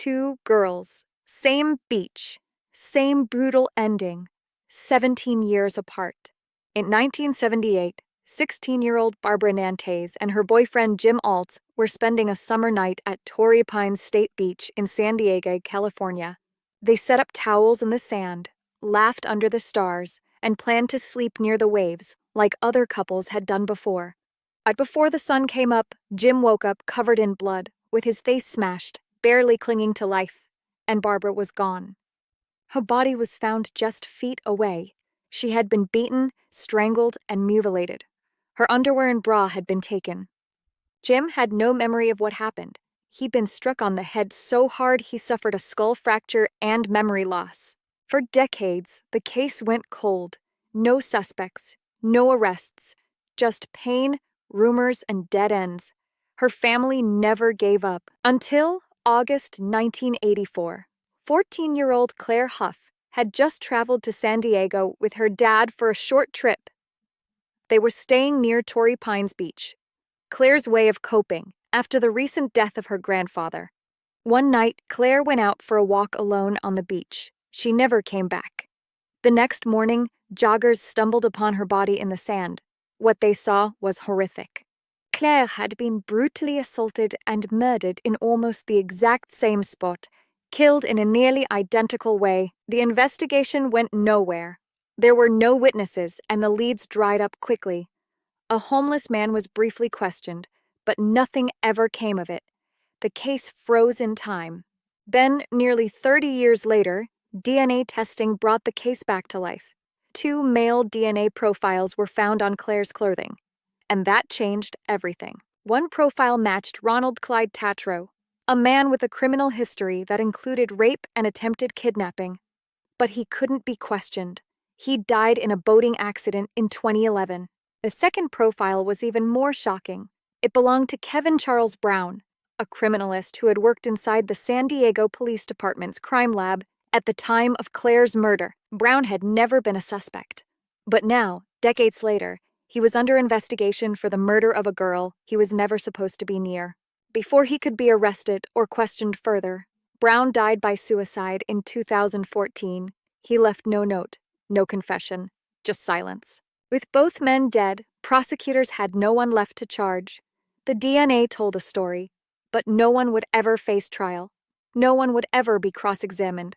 Two girls, same beach, same brutal ending, 17 years apart. In 1978, 16-year-old Barbara Nantais and her boyfriend Jim Altz were spending a summer night at Torrey Pines State Beach in San Diego, California. They set up towels in the sand, laughed under the stars, and planned to sleep near the waves like other couples had done before. But before the sun came up, Jim woke up covered in blood, with his face smashed, barely clinging to life, and Barbara was gone. Her body was found just feet away. She had been beaten, strangled, and mutilated. Her underwear and bra had been taken. Jim had no memory of what happened. He'd been struck on the head so hard he suffered a skull fracture and memory loss. For decades, the case went cold. No suspects, no arrests, just pain, rumors, and dead ends. Her family never gave up until August 1984. 14-year-old Claire Hough had just traveled to San Diego with her dad for a short trip. They were staying near Torrey Pines Beach, Claire's way of coping after the recent death of her grandfather. One night, Claire went out for a walk alone on the beach. She never came back. The next morning, joggers stumbled upon her body in the sand. What they saw was horrific. Claire had been brutally assaulted and murdered in almost the exact same spot, killed in a nearly identical way. The investigation went nowhere. There were no witnesses, and the leads dried up quickly. A homeless man was briefly questioned, but nothing ever came of it. The case froze in time. Then, nearly 30 years later, DNA testing brought the case back to life. 2 male DNA profiles were found on Claire's clothing, and that changed everything. One profile matched Ronald Clyde Tatro, a man with a criminal history that included rape and attempted kidnapping. But he couldn't be questioned. He died in a boating accident in 2011. The second profile was even more shocking. It belonged to Kevin Charles Brown, a criminalist who had worked inside the San Diego Police Department's crime lab at the time of Claire's murder. Brown had never been a suspect. But now, decades later, he was under investigation for the murder of a girl he was never supposed to be near. Before he could be arrested or questioned further, Brown died by suicide in 2014. He left no note, no confession, just silence. With both men dead, prosecutors had no one left to charge. The DNA told a story, but no one would ever face trial. No one would ever be cross-examined.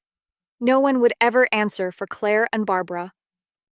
No one would ever answer for Claire and Barbara.